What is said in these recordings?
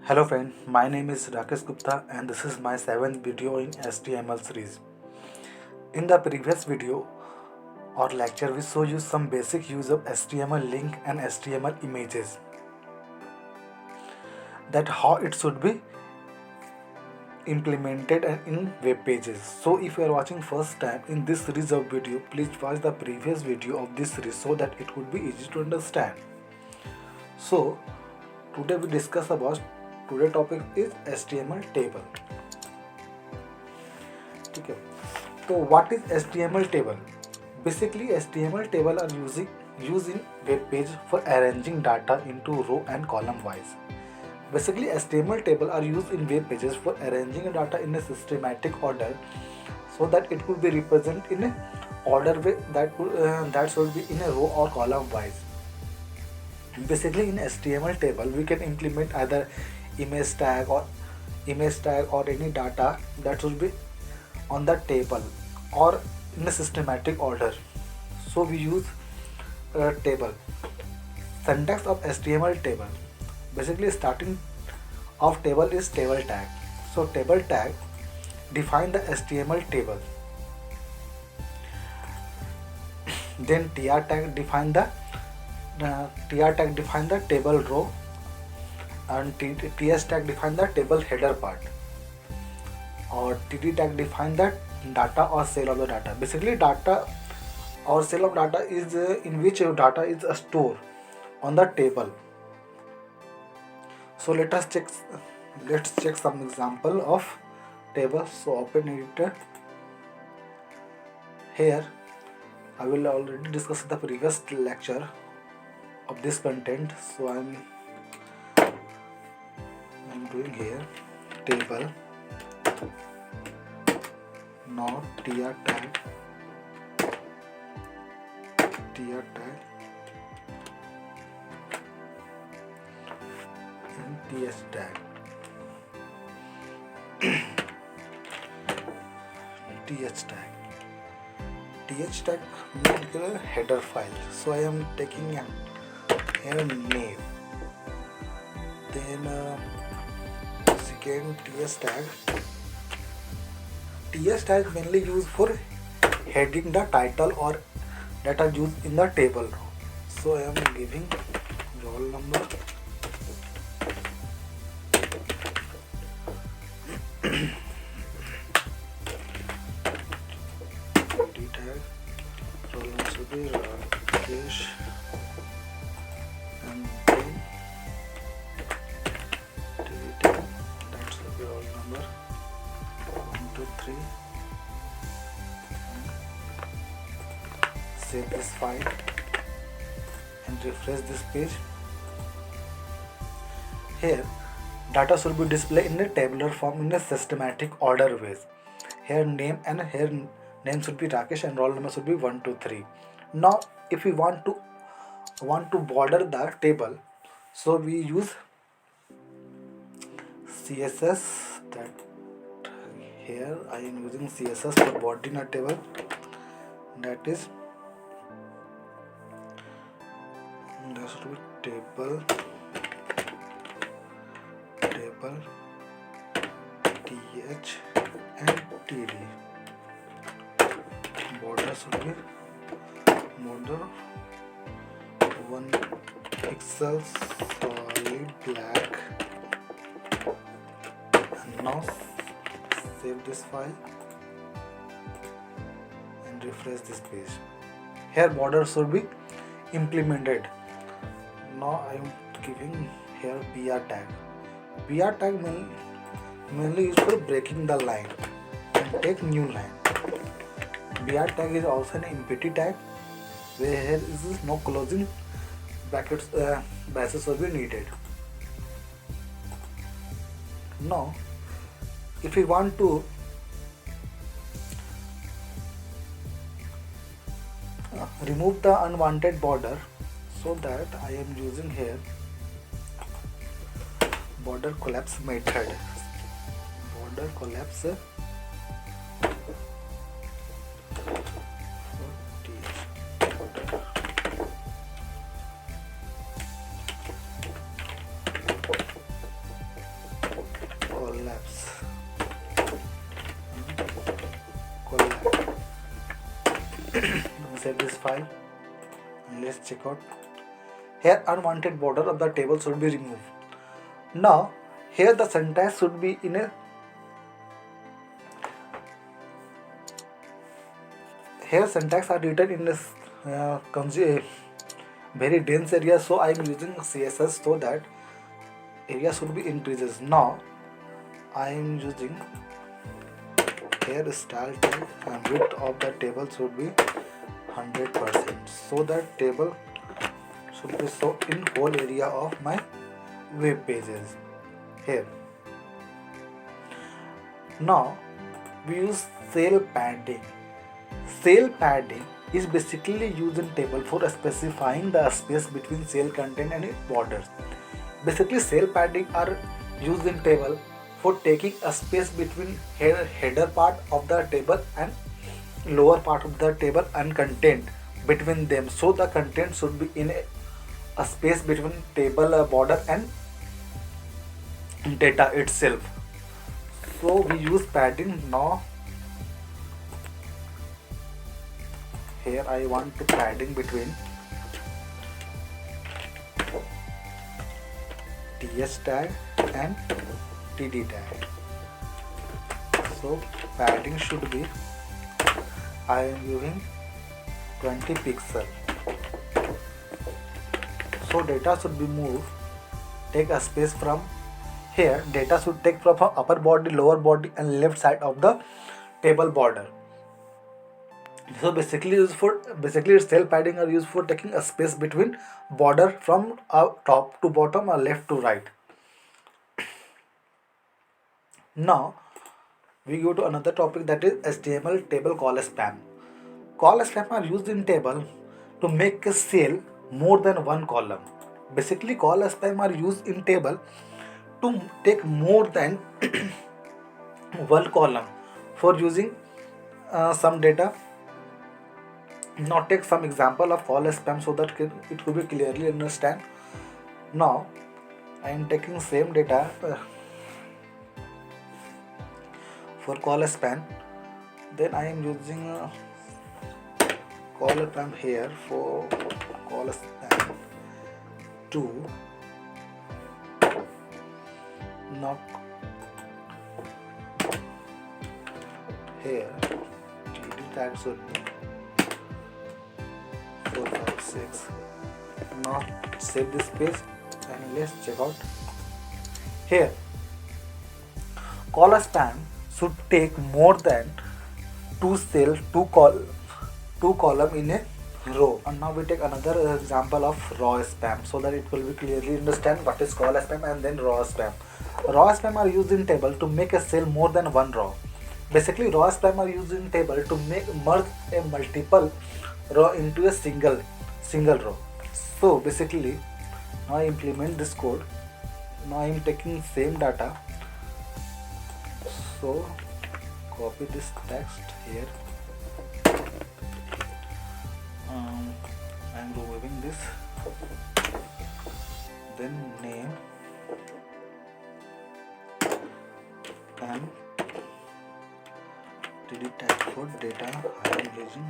Hello friend, my name is Rakesh Gupta and this is my 7th video in HTML series. In the previous video or lecture we show you some basic use of HTML link and HTML images, that how it should be implemented in web pages. So if you are watching first time in this series of video, please watch the previous video of this series so that it would be easy to understand. So today we discuss about today topic is HTML table. Okay. So what is HTML table? Basically HTML table are used in web page for arranging data into row and column wise. Basically HTML table are used in web pages for arranging data in a systematic order so that it could be represented in a order way that should be in a row or column wise. Basically in HTML table we can implement either image tag or any data that should be on the table or in a systematic order. So we use a table. Syntax of HTML table. Basically starting of table is table tag. So table tag define the HTML table. Then tr tag define the table row, and ts tag define the table header part, or td tag define the data or cell of the data. Basically data or cell of data is in which your data is stored on the table. So let's check some example of table. So open editor. Here I will already discuss the previous lecture of this content. So I'm doing here table, now tr tag and ts tag. th tag means a header file. So I am taking here name, then second ts tag mainly used for heading the title or that are used in the table row. So I am giving roll number, id tag, roll number should be Rakesh, and then td tag, that should be roll number 1 2 3. Save this file and refresh this page. Here data should be displayed in a tabular form in a systematic order ways. Here name should be Rakesh and roll number should be 1 2 3. Now if we want to border the table, so we use CSS. That here I am using CSS for bordering a table, that is there should be table th and td. Border should be border 1 pixel solid black. And now save this file and refresh this page. Here border should be implemented. Now I am giving here br tag. Br tag mainly used for breaking the line and take new line. Br tag is also an empty tag where here is no closing brackets braces will be needed. Now if we want to remove the unwanted border, so that I am using here border collapse method. Border collapse save this file and let's check out. Here unwanted border of the table should be removed. Now here the syntax should be in a here syntax are written in this very dense area, so I am using CSS so that area should be increases. Now I am using here style tag and width of the table should be 100%, so that table should be so in whole area of my web pages. Here now we use cell padding. Cell padding is basically used in table for specifying the space between cell content and its borders. Basically cell padding are used in table for taking a space between header part of the table and lower part of the table and content between them, so the content should be in a space between table border and data itself. So we use padding. Now here I want to padding between ts tag and td tag. So padding should be, I am using 20 pixel. So data should be moved, take a space from here. Data should take from upper body, lower body and left side of the table border. So basically cell padding are used for taking a space between border from top to bottom or left to right. Now we go to another topic, that is HTML table call spam. Call spam are used in table to make a cell more than one column. Basically call spam are used in table to take more than one column for using some data. Now take some example of call spam so that it could be clearly understand. Now I am taking same data for call spam, then I am using call spam here for call spam 2. Now here td tag should be 4, 5, 6. Now save this page and let's check out. Here call spam should take more than two column in a row. And now we take another example of raw spam so that it will be clearly understand what is call spam and then raw spam. Raw spam are used in table to make a cell more than one row. Basically raw spam are used in table to merge a multiple row into a single row. So basically now I implement this code. Now I am taking same data, so copy this text here. I am removing this, then name and td tag for data. I am using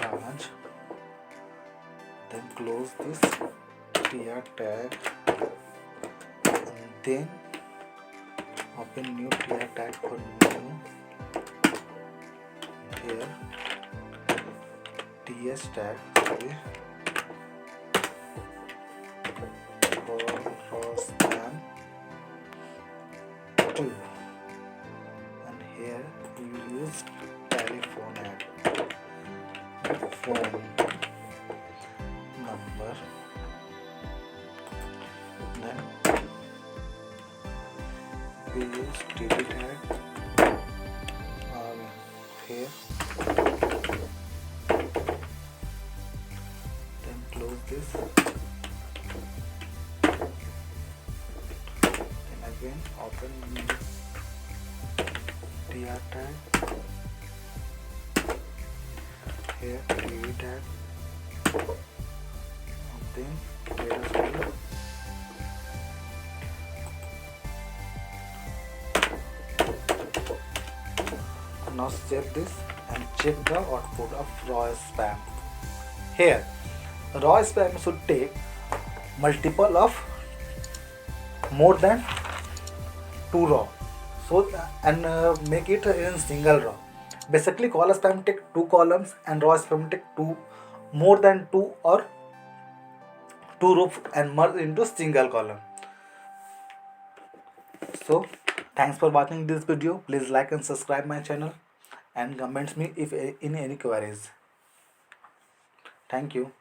Raj. Then close this tr tag and then open new tr tag for new. Here ts tag for raw spam 2, and here you use telephone ad, phone number, then we use td tag here, then close this, then again open tr tag here, tv tag, and then data string. Now save this and check the output of raw spam. Here, raw spam should take multiple of more than 2 raw. So and make it in single raw. Basically, call spam take 2 columns and raw spam take two more than two or two row and merge into single column. So thanks for watching this video. Please like and subscribe my channel and comments me if in any queries. Thank you.